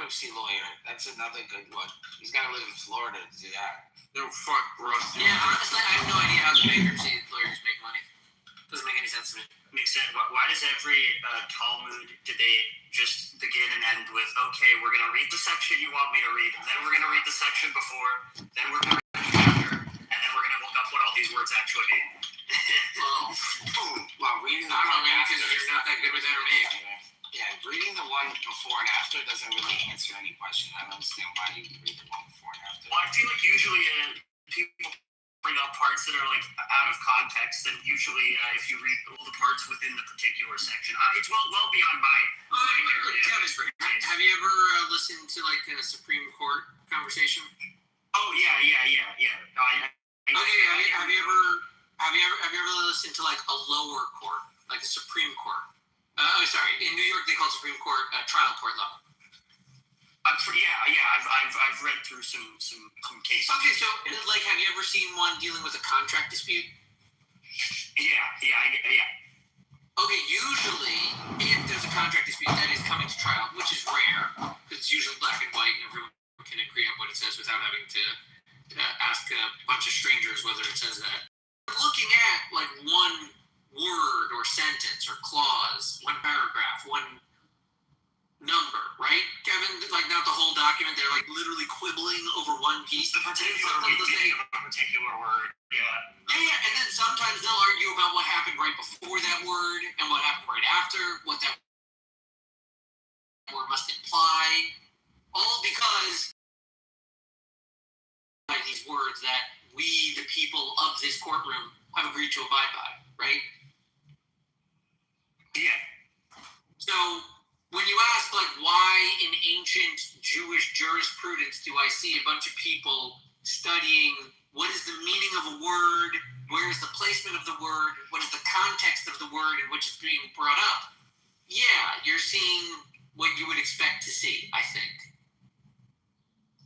bankruptcy lawyer. That's another good one. He's got to live in Florida to do that. No, fuck, Russ. Yeah, honestly, I have no idea how the bankruptcy lawyers make money. Doesn't make any sense to me. Makes sense. Why does every Talmud debate just begin and end with, okay, we're going to read the section you want me to read, and then we're going to read the section before, then we're going to read the chapter, and then we're going to look up what all these words actually mean. Well, reading the I don't know, maybe because you're not that good with Aramaic. Yeah, reading the one before and after doesn't really answer any question. I don't understand why you read the one before and after. Well, I feel like usually people bring up parts that are like out of context, and usually if you read all the parts within the particular section, it's well beyond my area. Have you ever listened to like a Supreme Court conversation? Oh yeah. No, Have you ever listened to like a lower court, like a Supreme Court? In New York they call it Supreme Court trial court level. I've read through some cases. Okay, so like, have you ever seen one dealing with a contract dispute? Yeah. Okay, usually if there's a contract dispute that is coming to trial, which is rare, because it's usually black and white, and everyone can agree on what it says without having to ask a bunch of strangers whether it says that. We're looking at like one word or sentence or clause, one paragraph, one number, right, Kevin? Like, not the whole document. They're like literally quibbling over one piece. The particular meaning of a particular word. Yeah. And then sometimes they'll argue about what happened right before that word and what happened right after, what that word must imply, all because like these words that we, the people of this courtroom, have agreed to abide by, right? Yeah. So when you ask, like, why in ancient Jewish jurisprudence do I see a bunch of people studying what is the meaning of a word, where is the placement of the word, what is the context of the word in which it's being brought up, yeah, you're seeing what you would expect to see, I think.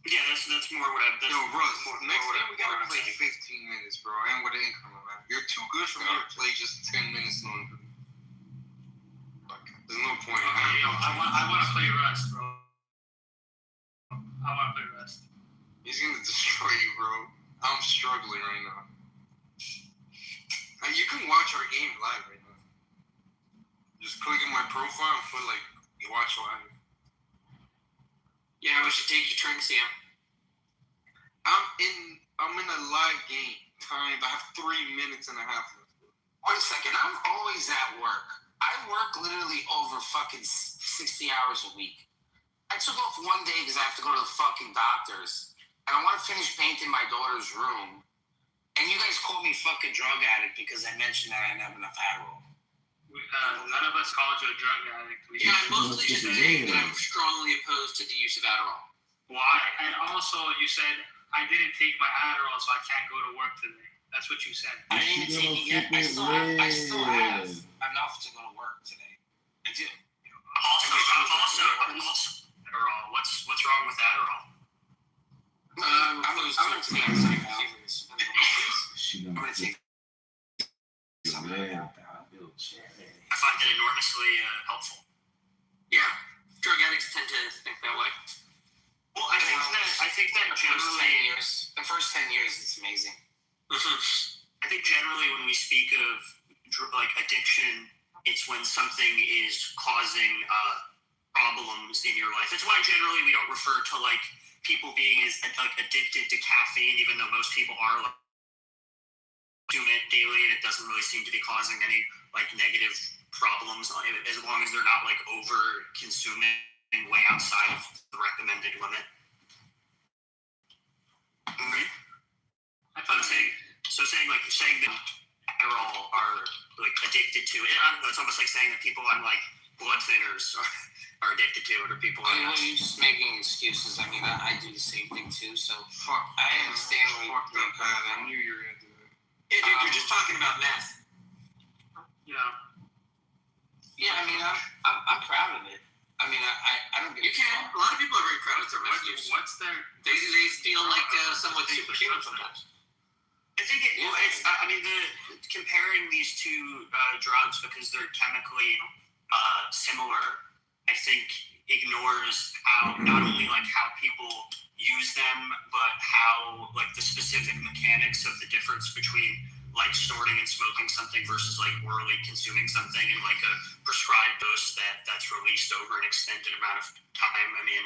Yeah, that's more what I'm... Yo, Russ, next time we gotta play 15 minutes, bro, and with an income amount. You're too good for me to play just 10 minutes longer. There's no point. I want to play Rust, bro. I want to play Rust. He's gonna destroy you, bro. I'm struggling right now. You can watch our game live right now. Just click on my profile and put like watch live. Yeah, we should take your turn, Sam. I'm in a live game. I have 3 minutes and a half left. 1 second, I'm always at work. I work literally over fucking 60 hours a week. I took off one day because I have to go to the fucking doctors. And I want to finish painting my daughter's room. And you guys call me fucking drug addict because I mentioned that I didn't have enough Adderall. None of us called you a drug addict. Yeah, I'm mostly just saying that I'm strongly opposed to the use of Adderall. Why? And also, you said, I didn't take my Adderall, so I can't go to work today. That's what you said. I didn't even take it yet. I still have enough to go to work today. I do. Also, Adderall. What's wrong with Adderall? I'm gonna take some now. I'm gonna take some now. I find it enormously helpful. Yeah, drug addicts tend to think that way. Well, I think that generally, the first 10 years, it's amazing. I think generally when we speak of like addiction, it's when something is causing problems in your life. That's why generally we don't refer to like people being as like addicted to caffeine, even though most people are like, consume it daily and it doesn't really seem to be causing any like negative problems as long as they're not like over consuming way outside of the recommended limit. Saying that Adderall are like addicted to it. I don't know, it's almost like saying that people on like blood thinners are addicted to it, or people. Well, you're just making excuses. I mean, I do the same thing too. So I understand where you're coming from. I knew you were gonna do that. Yeah, dude, you're just talking about meth. Yeah. Yeah, I mean, I'm proud of it. I mean, I don't get. You can. A lot of people are very proud of their meth use. What's their? They feel like somewhat superhuman sometimes. I think it's. I mean, comparing these two drugs because they're chemically similar. I think ignores how not only like how people use them, but how like the specific mechanics of the difference between like snorting and smoking something versus like orally consuming something in like a prescribed dose that's released over an extended amount of time. I mean,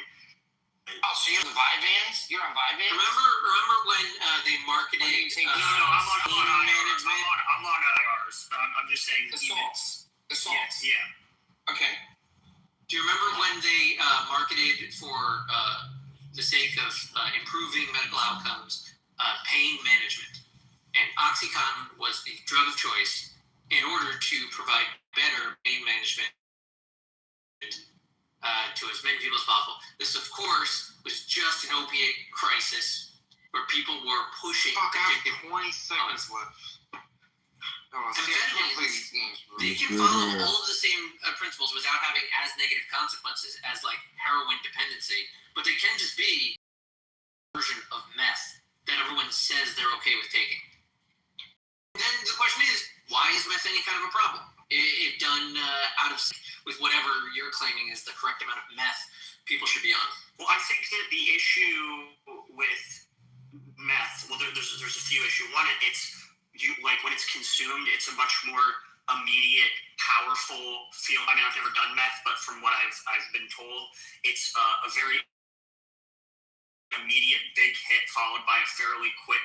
oh, so you're on Vyvanse? You're on Vyvanse? Remember when they marketed? no, I'm on IRs. I'm on IRs. I'm just saying The salts. The salts. Yeah. Okay. Do you remember when they marketed for the sake of improving medical outcomes, pain management? And OxyContin was the drug of choice in order to provide better pain management to as many people as possible. This, of course, was just an opiate crisis where people were pushing addictive. 20 seconds left. They can follow all of the same principles without having as negative consequences as like heroin dependency, but they can just be a version of meth that everyone says they're okay with taking. Then the question is, why is meth any kind of a problem? If done out of with whatever you're claiming is the correct amount of meth people should be on. Well, I think that the issue with meth, well, there's a few issues. One, like when it's consumed, it's a much more immediate, powerful feel. I mean, I've never done meth, but from what I've been told, it's a very immediate big hit followed by a fairly quick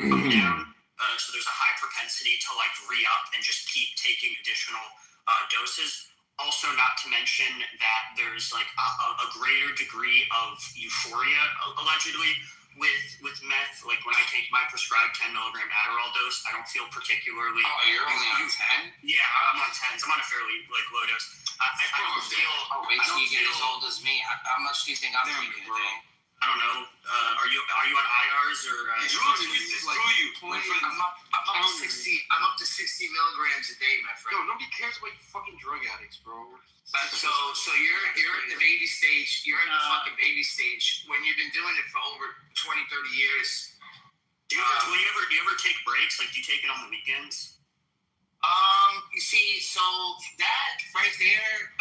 come down. So there's a high propensity to like re-up and just keep taking additional doses. Also, not to mention that there's like a greater degree of euphoria allegedly with meth. Like when I take my prescribed 10 milligram Adderall dose, I don't feel particularly. Oh, you're only on 10? Yeah, I'm on 10s. I'm on a fairly like low dose. I don't feel. Oh, wait till you get as old as me. How much do you think I'm drinking a day? I don't know. Are you on IRs or? I'm up to 60 milligrams a day, my friend. Yo, nobody cares about you fucking drug addicts, bro. So you're at the baby stage. You're in the fucking baby stage. When you've been doing it for over 20, 30 years. Do you ever take breaks? Like, do you take it on the weekends? You see, so that right there,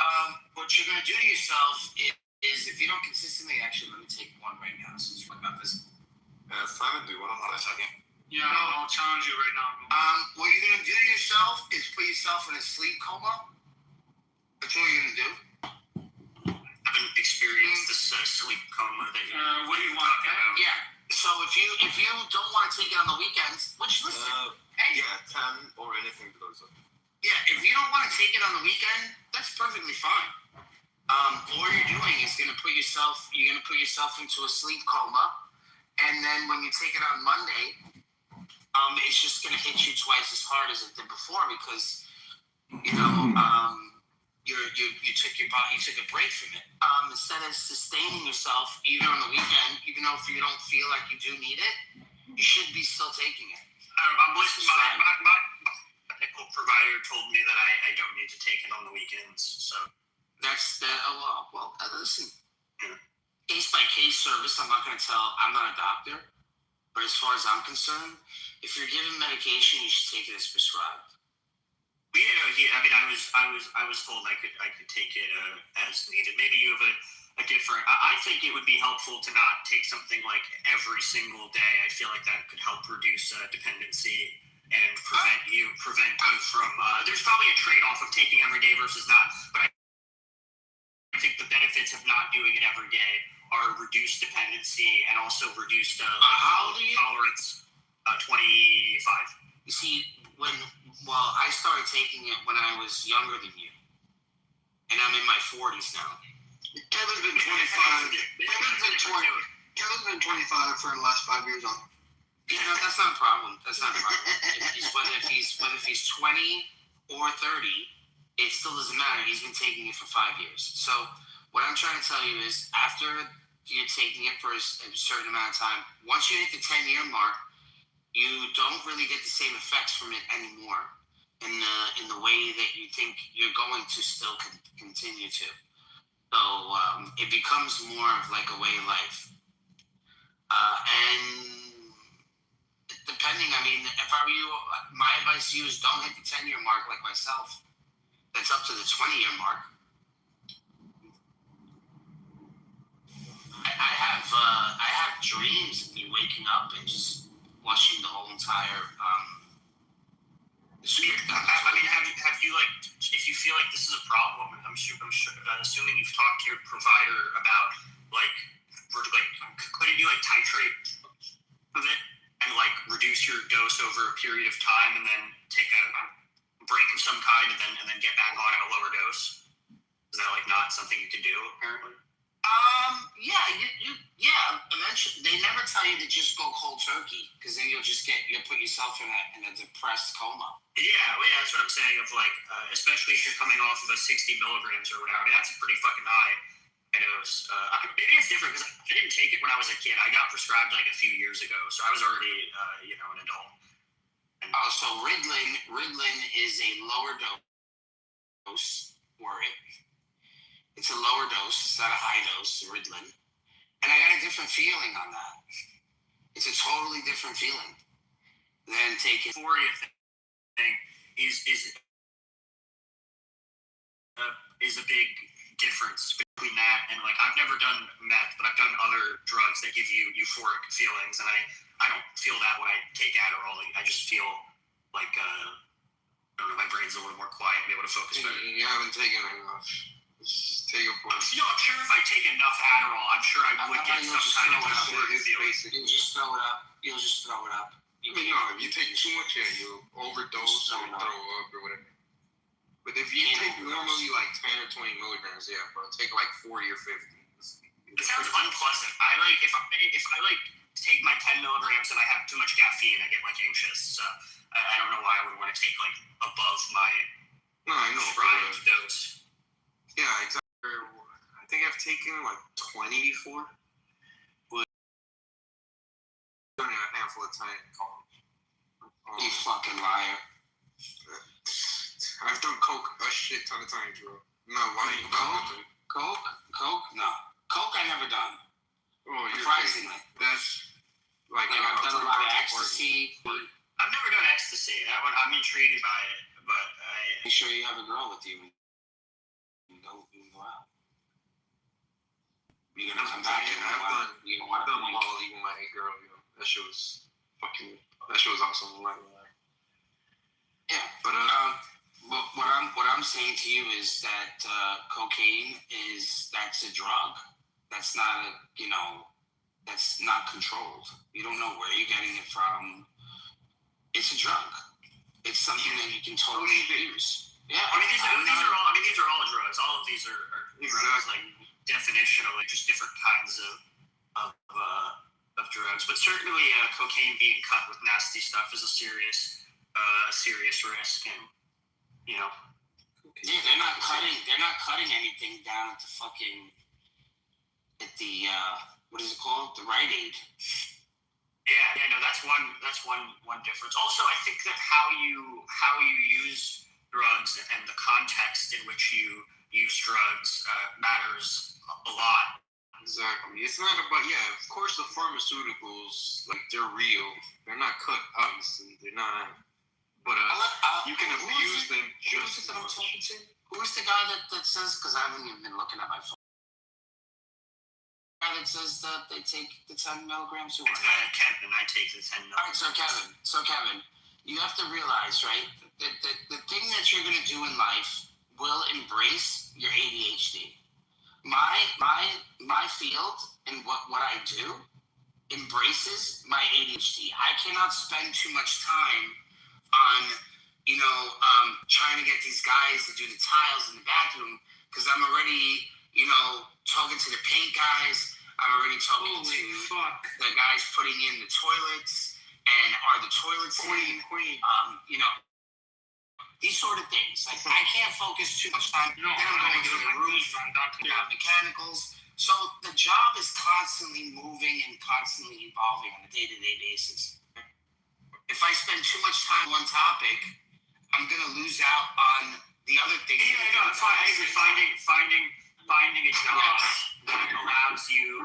what you're gonna do to yourself is if you don't consistently, actually, let me take one right now since we're about this. Simon, do you want to hold a second? Yeah, I'll challenge you right now. What you're gonna do to yourself is put yourself in a sleep coma. That's what you're gonna do. I haven't experienced this sleep coma that you. What do you want? Yeah. So if you don't want to take it on the weekends, which listen, hey, Yeah, 10 or anything below that. yeah, if you don't want to take it on the weekend, that's perfectly fine. All you're doing is you're gonna put yourself into a sleep coma, and then when you take it on Monday, it's just gonna hit you twice as hard as it did before because you took a break from it. Instead of sustaining yourself even on the weekend, even though if you don't feel like you do need it, you should be still taking it. My medical provider told me that I don't need to take it on the weekends, so. That's listen. Case by case service. I'm not going to tell. I'm not a doctor, but as far as I'm concerned, if you're given medication, you should take it as prescribed. Yeah, I was told I could take it as needed. Maybe you have a different. I think it would be helpful to not take something like every single day. I feel like that could help reduce dependency and prevent you from. There's probably a trade-off of taking every day versus not, but I think the benefits of not doing it every day are reduced dependency and also reduced tolerance. 25. You see, I started taking it when I was younger than you, and I'm in my 40s now. Kevin's been 25. Kevin's been 25 for the last 5 years on. Yeah, no, that's not a problem. Whether if he's 20 or 30. It still doesn't matter. He's been taking it for 5 years. So what I'm trying to tell you is after you're taking it for a certain amount of time, once you hit the 10-year mark, you don't really get the same effects from it anymore in the way that you think you're going to still continue to. So it becomes more of like a way of life. And depending, I mean, if I were you, my advice to you is don't hit the 10-year mark like myself. That's up to the 20-year mark. dreams and you waking up and just watching the whole entire script. I mean, have you like, if you feel like this is a problem, I'm assuming you've talked to your provider about like couldn't you like titrate of it and like reduce your dose over a period of time and then take a break of some kind and then get back on at a lower dose? Is that like not something you can do apparently? Yeah. Eventually, they never tell you to just go cold turkey because then you'll put yourself in a depressed coma. Yeah, that's what I'm saying. Of like, especially if you're coming off of a 60 milligrams or whatever. I mean, that's a pretty fucking high dose. Maybe it's different because I didn't take it when I was a kid. I got prescribed like a few years ago, so I was already, an adult. Oh, so Ritalin is a lower dose for it. It's a lower dose. It's not a high dose, Ritalin. And I got a different feeling on that. It's a totally different feeling than taking. Euphoria thing is a big difference between that and like I've never done meth, but I've done other drugs that give you euphoric feelings, and I don't feel that when I take Adderall. I just feel like I don't know, my brain's a little more quiet and be able to focus better. You haven't taken enough. Just take a break. I'm sure if I take enough Adderall, I'm sure I would get some kind of euphoric feeling. You'll just throw it up. You'll just throw it up. If you take too much, you'll overdose or throw up or whatever. But if you take normally like 10 or 20 milligrams, yeah, bro, take like 40 or 50. It sounds unpleasant. If I take my 10 milligrams and I have too much caffeine, I get like anxious. So I don't know why I would want to take like above my prescribed dose. Yeah, exactly. I think I've taken like 20 before, but only a handful of time in college. You fucking liar. I've done coke a shit ton of times, bro. I'm not lying about it. Coke? No. Coke I never done. Oh, surprisingly. That's like I've done a lot of ecstasy. I've never done ecstasy. That one, I'm intrigued by it, but make sure you have a girl with you. You can go out. You're gonna come back and I've done Molly with my girl. That shit was awesome. Yeah, but what I'm saying to you is that cocaine that's a drug. That's not that's not controlled. You don't know where you're getting it from. It's a drug. It's something that you can totally use. Yeah, I mean, these are all drugs. All of these are drugs, like definitionally, just different kinds of drugs. But certainly, cocaine being cut with nasty stuff is a serious risk, and yeah, they're not cutting anything down at the what is it called? The Rite Aid. Yeah, no, that's one difference. Also, I think that how you use drugs and the context in which you use drugs matters a lot. Exactly. It's not about of course the pharmaceuticals, like, they're real. They're not cut, obviously. They're not. But you can abuse them just as much. Who's the guy that says? Because I haven't even been looking at my phone. That says that they take the 10 milligrams. Kevin, I take the 10 milligrams. All right, so Kevin, you have to realize, right, that the thing that you're going to do in life will embrace your ADHD. My field and what I do embraces my ADHD. I cannot spend too much time on, trying to get these guys to do the tiles in the bathroom because I'm already, talking to the paint guys. I'm already talking to the guys putting in the toilets and are the toilets clean? These sort of things. Like, I can't focus too much time. Then I'm going to the roof. I'm knocking out mechanicals. So the job is constantly moving and constantly evolving on a day-to-day basis. If I spend too much time on one topic, I'm going to lose out on the other things. Yeah, no, it's fine. I agree. Finding a job that allows you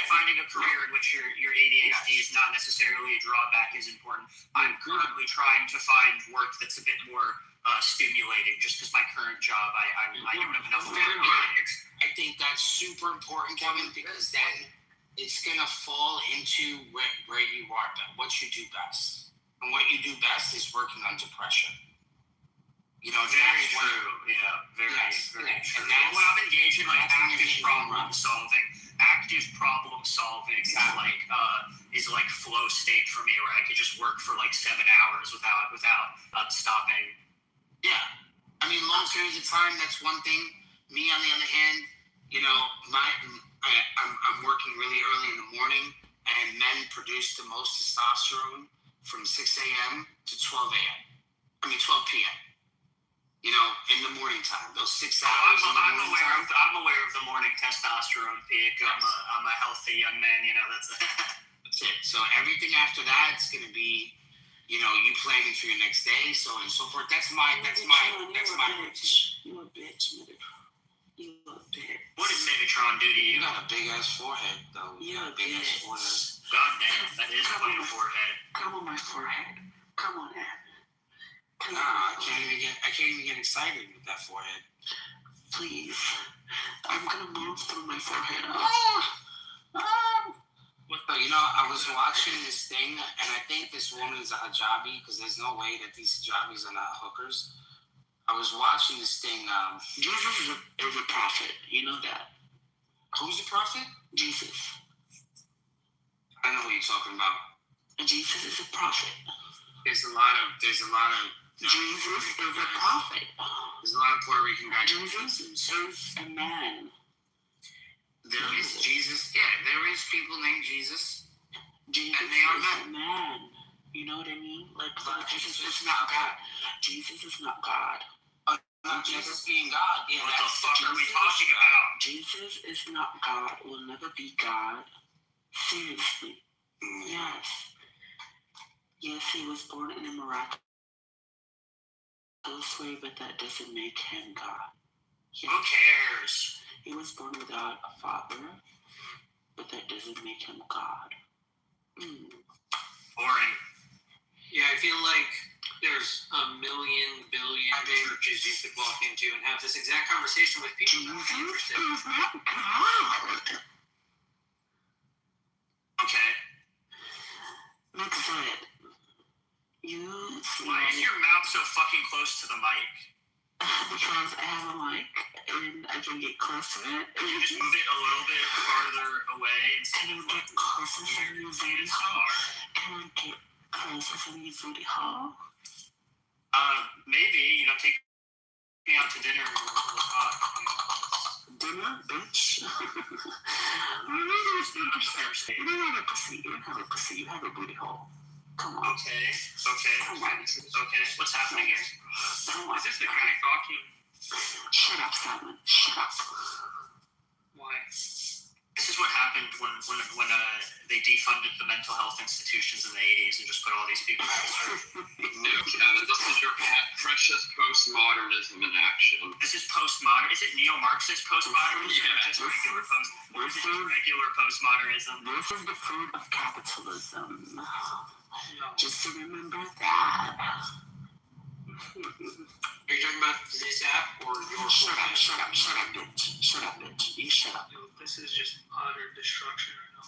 finding a career in which your ADHD is not necessarily a drawback is important. I'm currently trying to find work that's a bit more stimulating, just because my current job I don't have enough of it. I think that's super important, Kevin, because then it's gonna fall into where you are, what you do best, and what you do best is working under pressure. You know, very true. Yeah, very true. And When I'm engaged in like active problem solving is like flow state for me, where I could just work for like 7 hours without stopping. Yeah, I mean, long periods of time. That's one thing. Me, on the other hand, you know, I'm working really early in the morning, and men produce the most testosterone from 6 a.m. to 12 a.m. 12 p.m. You know, in the morning time, those 6 hours. I'm aware of the morning testosterone peak. Yes. I'm a healthy young man. You know, that's it. So everything after that is going to be, you know, you planning for your next day, so on and so forth. That's my routine. You a bitch, You a bitch. What did Megatron do to you? You got a big ass forehead, though. You got a big ass forehead. God damn, that is quite a forehead. Come on my forehead. Come on, Ed. I can't even get excited with that forehead. Please, I'm gonna move through my forehead. You know, I was watching this thing, and I think this woman is a hijabi, because there's no way that these hijabis are not hookers. I was watching this thing. Jesus is a prophet. You know that. Who's a prophet? Jesus. I know what you're talking about. Jesus is a prophet. There's a lot of. Jesus is a prophet. There's a lot of Puerto Rican guys. Jesus is a man. There is Jesus. Yeah, there is people named Jesus. Jesus and they are is a man. You know what I mean? Like Jesus is not God. Jesus is not God. Not Jesus being God. Yeah, what the fuck are we talking about? Jesus is not God. Will never be God. Seriously. Yes. Yes, he was born in a miraculous way, but that doesn't make him God. Yes. Who cares? He was born without a father, but that doesn't make him God. Boring. Yeah, I feel like there's a billion churches you could walk into and have this exact conversation with people that would be interested. Okay. Next slide. Why is your mouth so fucking close to the mic? Because I have a mic and I can get close to it. Can you just move it a little bit farther away? Can you get closer from your booty hole? Can I get closer from your booty hole? Maybe, you know, take me out to dinner and we'll talk. Dinner, bitch? You don't have a pussy. You don't have a pussy. You have a booty hole. Come on. Okay. Come on. Okay. What's happening here? Come on. Is this the guy talking? Shut up, Simon. Shut up. Why? This is what happened when they defunded the mental health institutions in the 80s and just put all these people in surgery. No, Kevin, this is your precious postmodernism in action. This is postmodern. Is it neo-Marxist postmodernism? Yeah. Just regular postmodernism. This is the fruit of capitalism. Just to remember that. Are you talking about this app or your Shut up, bitch. Shut up, bitch. You shut up. This is just utter destruction right now.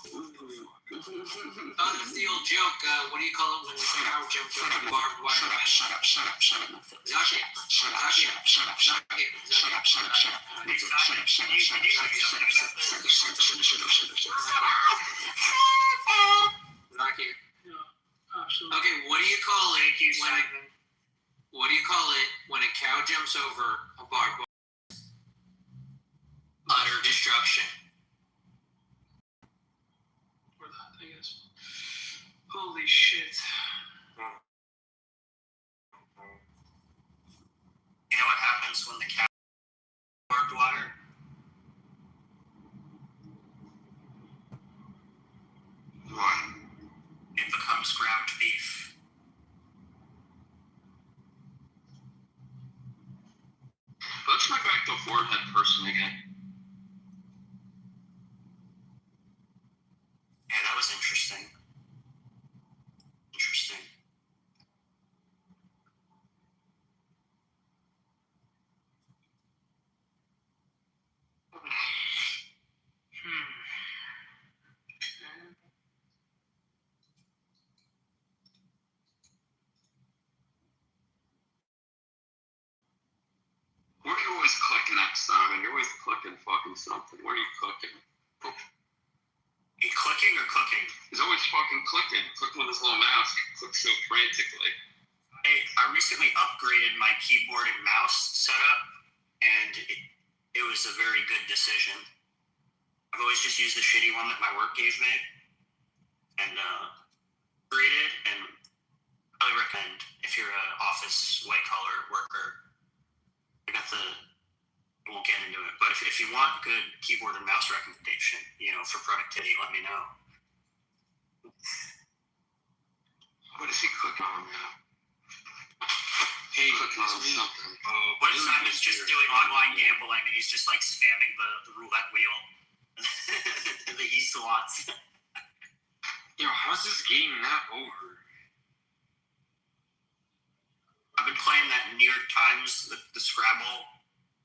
That's the old joke. What do you call it when you say how jump through the barbed wire? Shut up. Shut up. Not here. No, absolutely. Okay, what do you call it when a cow jumps over a barbed wire? Utter destruction. Or that, I guess. Holy shit. You know what happens when the cow barbed wire? What? It becomes ground beef. Let's go back to forehead person again. Yeah, that was interesting. on something. What are you clicking? You clicking or cooking? He's always fucking clicking with his little mouse. He clicks so frantically. I recently upgraded my keyboard and mouse setup, and it was a very good decision. I've always just used the shitty one that my work gave me, and upgraded, and I recommend if you're an office white collar worker. I got the. We'll get into it, but if you want good keyboard and mouse recommendation, for productivity, let me know. What is he clicking on now? Hey, clicking on something. What if Simon's just doing online gambling and he's just like spamming the roulette wheel? The e-slots. Yo, how's this game not over? I've been playing that New York Times, the Scrabble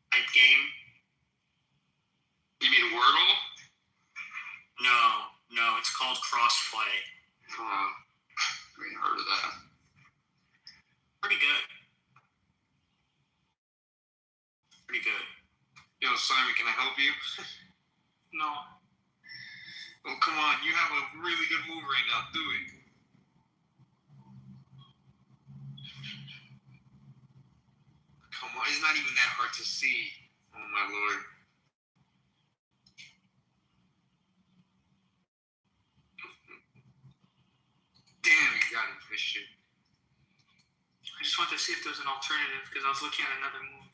type game. You mean Wordle? No, it's called Crossplay. I ain't heard of that. Pretty good. Yo, Simon, can I help you? No. Oh, come on. You have a really good move right now. Do it. Come on. It's not even that hard to see. Oh, my Lord. Damn, you got him, fish shit. I just wanted to see if there's an alternative because I was looking at another move.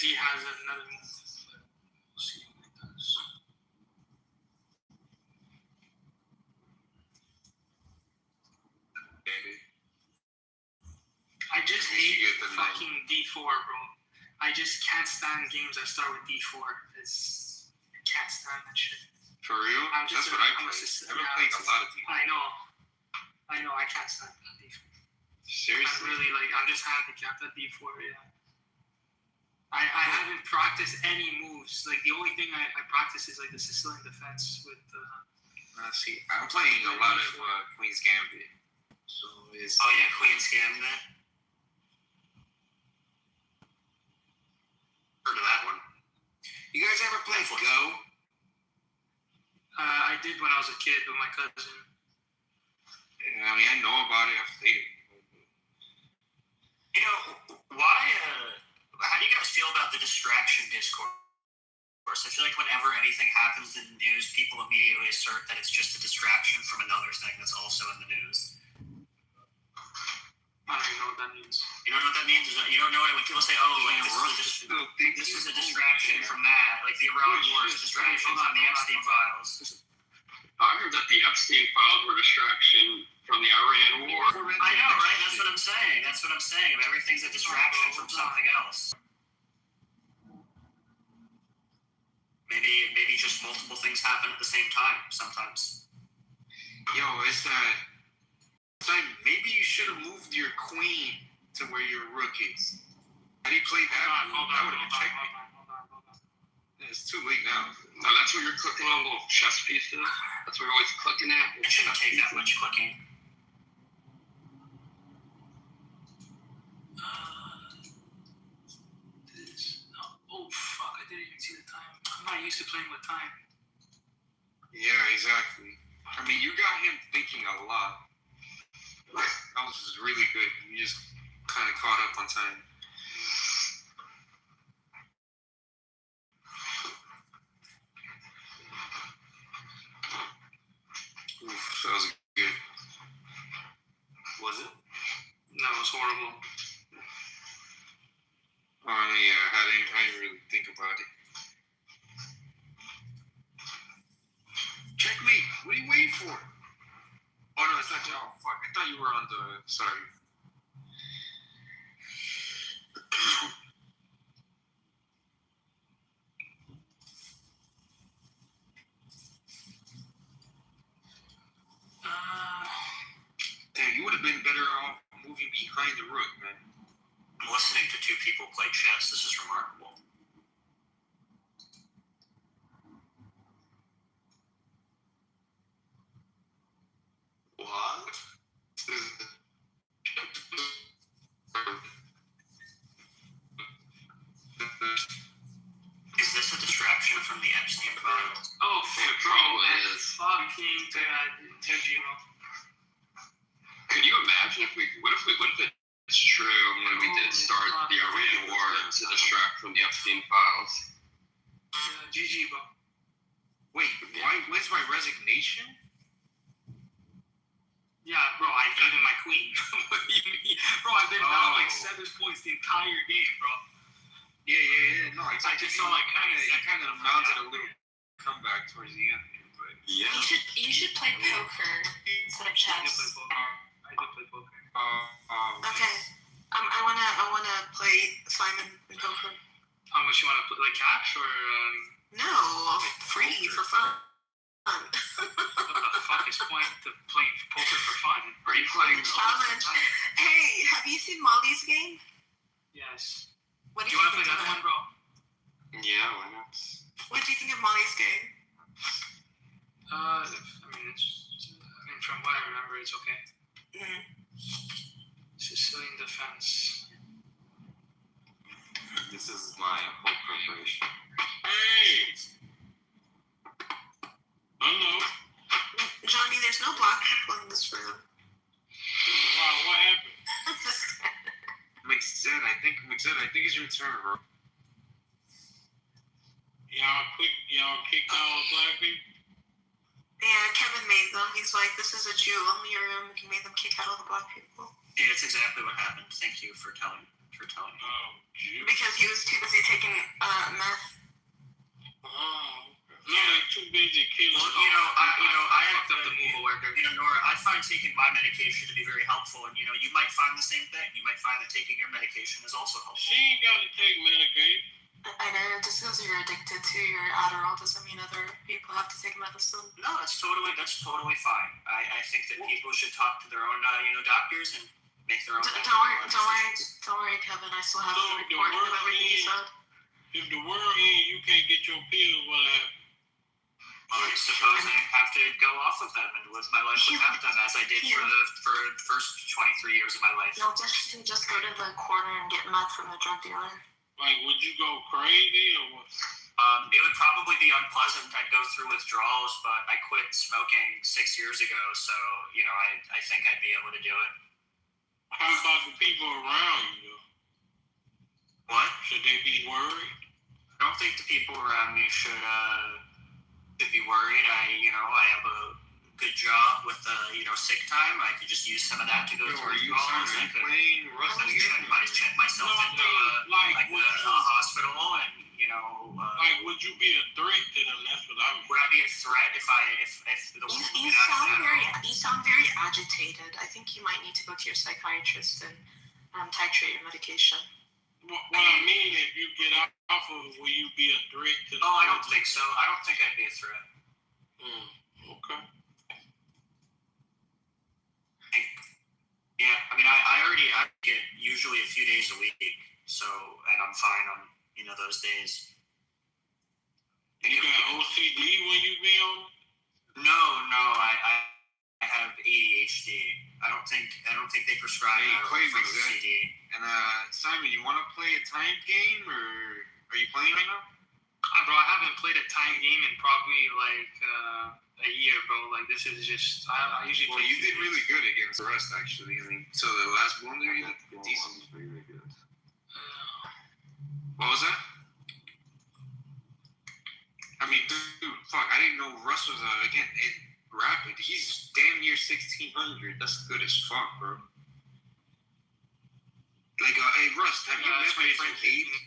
He has another move. We'll see what it does. Baby. I just You hate get the fucking D4, bro. I just can't stand games that start with D4. I can't stand that shit. For real? That's what I play. I've played a lot of people. I know. I can't stand D4. Seriously? I'm just handicapped at D4, yeah. I haven't practiced any moves. Like, the only thing I practice is, like, the Sicilian defense with See, I'm playing a lot of Queen's Gambit. So it's... Oh, yeah, Queen's Gambit. Heard of that one. You guys ever play Go? I did when I was a kid with my cousin. Yeah, I mean, I know about it. I've played it. Why, how do you guys feel about the distraction discourse? I feel like whenever anything happens in the news, people immediately assert that it's just a distraction from another thing that's also in the news. I don't even know what that means. You don't know what that means? You don't know it when people say, oh, like, this is a distraction from that. Like, the Iran war is a distraction from the Epstein files. I heard that the Epstein files were a distraction from the Iran war. I know, right? That's what I'm saying. Everything's a distraction from something else. Maybe just multiple things happen at the same time sometimes. Yo, it's that... maybe you should have moved your queen to where your rook is. Had he played that, that would have been checkmate. It's too late now. No, that's where you're clicking on little chess pieces. That's where you're always clicking at. It shouldn't take that much clicking. Oh, fuck. I didn't even see the time. I'm not used to playing with time. Yeah, exactly. I mean, you got him thinking a lot. That was just really good. You just kind of caught up on time. Oof, that was good. Was it? No, it was horrible. Oh, yeah, I didn't really think about it. Checkmate! What are you waiting for? Oh, no, it's not you. Oh, fuck. I thought you were on the... Sorry. Damn, you would have been better off moving behind the rook, man. I'm listening to two people play chess. This is remarkable. What? Is this a distraction? King to Tenjiro. Could you imagine if it's true when we did start the Iran war to distract from the Epstein files? GG, bro. Wait, where's my resignation? Yeah, bro, I gave him my queen. What do you mean? Bro, I've been down like 7 points the entire game, bro. Yeah. No, I just saw like that kind of mounted a little comeback towards the end. But Yeah. You should play poker instead of I did chess. play poker. Okay. I wanna play Simon in poker. How much you want to play? Like cash or? No, free for fun. What the fuck is point to playing poker for fun? Are you playing? Challenge. Hey, have you seen Molly's game? Yes. What Do do you you want to think play of that one, it? bro? Yeah, why not? What do you think of Molly's game? I mean, from what I remember, it's okay. Mm. Sicilian defense. This is my whole preparation. hey, hello. Johnny, there's no black people in this room. Wow, what happened? Mixed, I think it's your turn, bro. Y'all kicked all black people? Yeah, Kevin made them. He's like, this is a Jew only room. He made them kick out all the black people. Yeah, it's exactly what happened. Thank you for telling me. Oh, Jew. Because he was too busy taking meth. Oh, no, they're too busy killing. Well, I fucked up the move away. Nora, I find taking my medication to be very helpful, and you might find the same thing. You might find that taking your medication is also helpful. She ain't got to take medication. I know, just because you're addicted to your Adderall doesn't mean other people have to take medicine. No, that's totally fine. I think that people should talk to their own doctors and make their own. Don't worry, Kevin. I still have the recording of everything you said. If the world ends, you can't get your pills, what happened? I suppose I have to go off of them and live my life without them, as I did for the first 23 years of my life. You'll just go to the corner and get meth from the drug dealer. Like, would you go crazy or what? It would probably be unpleasant. I'd go through withdrawals, but I quit smoking 6 years ago, so I think I'd be able to do it. How about the people around you? What? Should they be worried? I don't think the people around me should be worried. I have a good job with sick time. I could just use some of that to go through withdrawals. I could check myself into a hospital, and like, would you be a threat to them? That's what I mean. Would I be a threat if the You sound very agitated. I think you might need to go to your psychiatrist and titrate your medication. What I mean, if you get off of it, will you be a threat to them? Oh, I don't think so. I don't think I'd be a threat. Okay. Yeah, I mean, I get usually a few days a week, so, and I'm fine on those days. You got OCD when you be on? No, I have ADHD. I don't think they prescribe for OCD. And Simon, you want to play a time game, or are you playing right now? Bro, I haven't played a time game in probably like a year, bro. Like this is just I usually. Well, you did really good against the rest, actually. I mean, so the last blunder you did decent. Really good. What was that? I mean, dude, fuck! I didn't know Russ was rapid. He's damn near 1600. That's good as fuck, bro. Like, hey, Russ, have you met my friend Abe?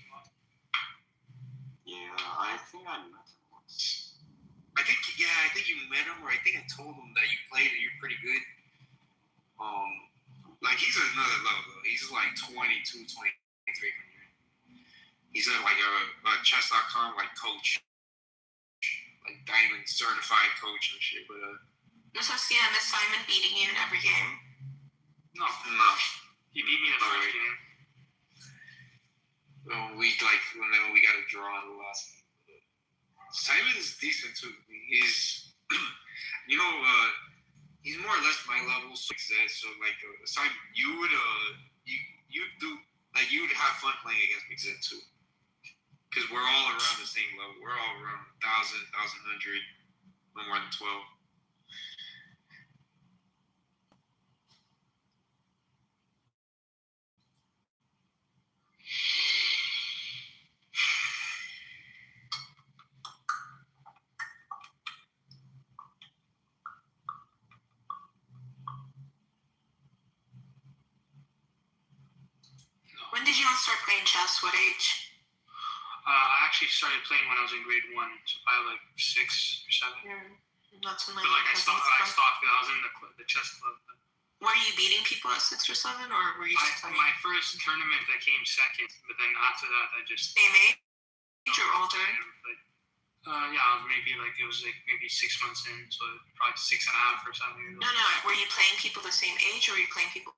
Yeah, I think I met him once. I think you met him, or I think I told him that you played and you're pretty good. Like, he's another level, though. He's like 22, 2300. He's like a chess.com, like, coach. Like, diamond certified coach and shit, but, Miss Simon beating you in every game. No. He beat me in the first game. When we got a draw in the last game. Simon's decent too. He's, he's more or less my level. So like, Simon, you would have fun playing against Mixed too, because we're all around the same level. We're all around 1,000, 1,100, no more than 12. When did you start playing chess? What age? I actually started playing when I was in grade 1, so probably like 6 or 7. That's when But like I stopped. I was in the chess club. Were you beating people at 6 or 7, or were you just playing? My first tournament, I came second, but then after that, I just Same age or older? Yeah, I was maybe maybe 6 months in, so probably 6.5 or something. No. Were you playing people the same age, or were you playing people?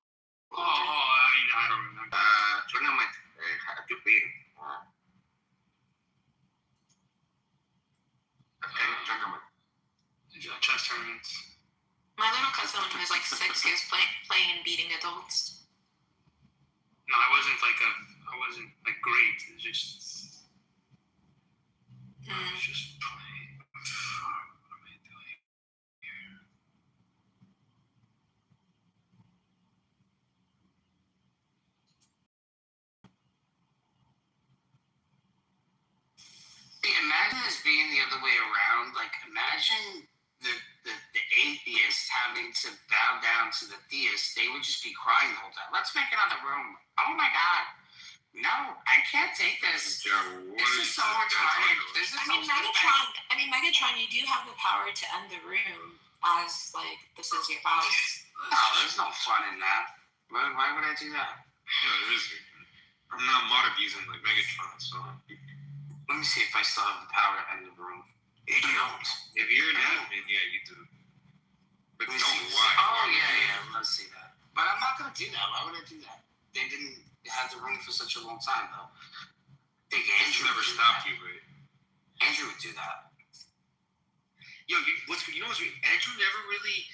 I mean, I don't remember. Tournament, had to beat him. Tournament. Chess tournaments. My little cousin, when he was like 6, he was playing and beating adults. No, I wasn't like great. It was just. I was just playing. Fuck, what am I doing here? Imagine this being the other way around. Like, imagine the atheist having to bow down to the theist. They would just be crying the whole time. Let's make another room. Oh my God. No, I can't take this. This is so retarded. Megatron, you do have the power to end the room as, like, this is your house. No, there's no fun in that. Why would I do that? Yeah, there is. I'm not mod abusing like Megatron, so. Let me see if I still have the power to end the room. You don't. If you're an admin, yeah, you do. But Let me no, see. why? Oh, yeah, let's see that. But I'm not going to do that. Why would I do that? They didn't have the room for such a long time, though. I think Andrew never would do stopped that. you, right? Andrew would do that. Yo, what's weird? Andrew never really.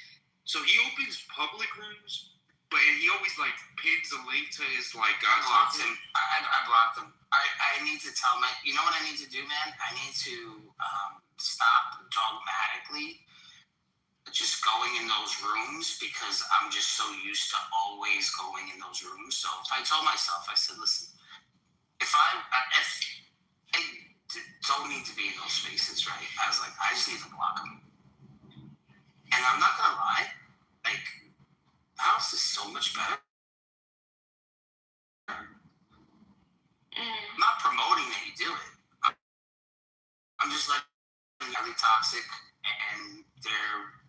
So he opens public rooms, but he always like pins a link to his like I God's blocked office. him. I blocked him. I need to tell my. You know what I need to do, man? I need to stop dogmatically just going in those rooms because I'm just so used to always going in those rooms. So if I told myself, I said, listen, if I don't need to be in those spaces, right? I was like, I just need to block them. And I'm not gonna lie, like, the house is so much better. I'm not promoting that you do it. I'm just like really toxic, and they're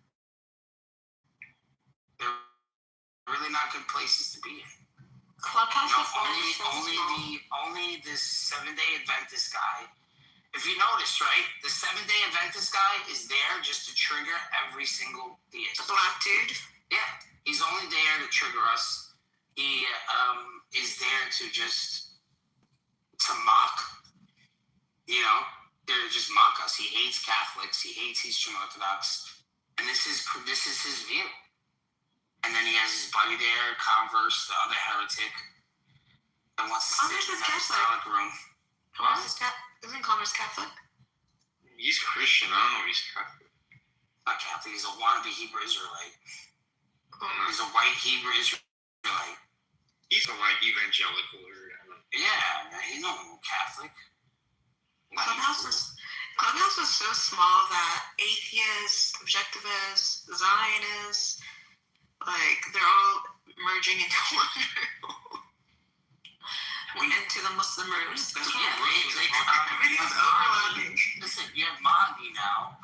really not good places to be in. Clubhouse You know, is only this 7-day Adventist guy. If you notice, right, the 7-day Adventist guy is there just to trigger every single theist. The black dude. Yeah, he's only there to trigger us. He is there to mock. You know, they're just mock us. He hates Catholics. He hates Eastern Orthodox, and this is his view. And then he has his buddy there, Converse, the other heretic, and wants to sit in the apostolic room. Isn't Congress Catholic? He's Christian. I don't know if he's Catholic. Not Catholic. He's a wannabe Hebrew Israelite. He's a white Hebrew Israelite. He's a white evangelical. Yeah, man, he's no Catholic. Clubhouse is so small that atheists, objectivists, Zionists, like, they're all merging into one room. Into the Muslim rooms. Everything's overlapping. Listen, you have Mahdi now.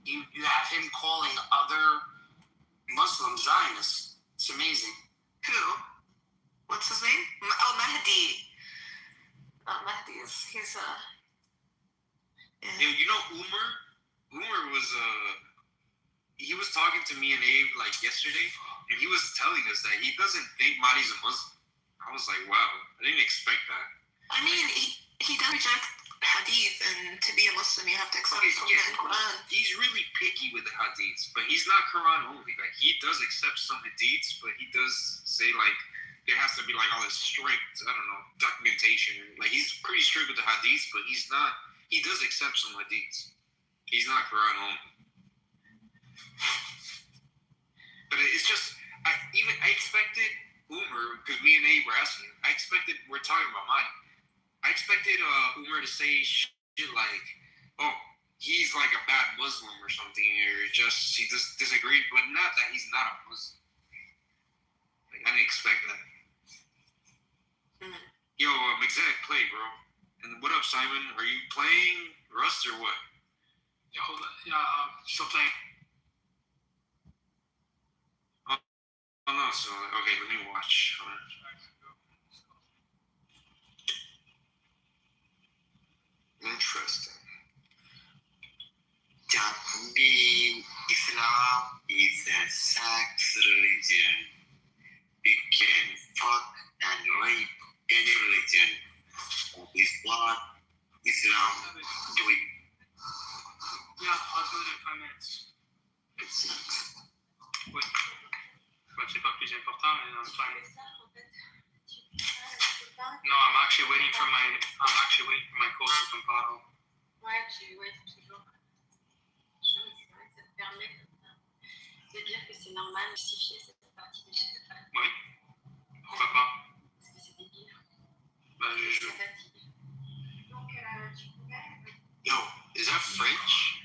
You have him calling other Muslims Zionists. It's amazing. Who? What's his name? Oh, Mahdi. Mahdi is he's Yeah, you know Umar? Umar was he was talking to me and Abe like yesterday, and he was telling us that he doesn't think Mahdi's a Muslim. I was like, wow, I didn't expect that. I mean, he does reject hadith, and to be a Muslim, you have to accept Sunnah and Quran. He's really picky with the hadiths, but he's not Quran only. Like, he does accept some hadiths, but he does say, like, there has to be, like, all this strict, I don't know, documentation. Like, he's pretty strict with the hadiths, but he does accept some hadiths. He's not Quran only. But it's just, I expected Umer, because me and Abe were asking, we're talking about mine. I expected Umer to say shit like, oh, he's like a bad Muslim or something, or he just disagreed, but not that he's not a Muslim. Like, I didn't expect that. Yo, exact play, bro. And what up, Simon? Are you playing Rust or what? Yeah, hold on. Yeah, still playing. Oh no, so okay, let me watch. Interesting. Jacobin Islam is a sex religion. It can fuck and rape any religion. That is what Islam doing. Yeah, I'll do it in 5 minutes. It's not. Oui. Bah, c'est pas plus important, and I'm fine. No, I'm actually waiting for my code to compile. Ouais, toujours. C'est vrai que ça te permet de dire que c'est normal de justifier cette partie des chefs de famille. Oui. Pourquoi pas? Parce que c'est débile. Bah, je joue. C'est fatigue. Donc, tu pourrais. Yo, is that French?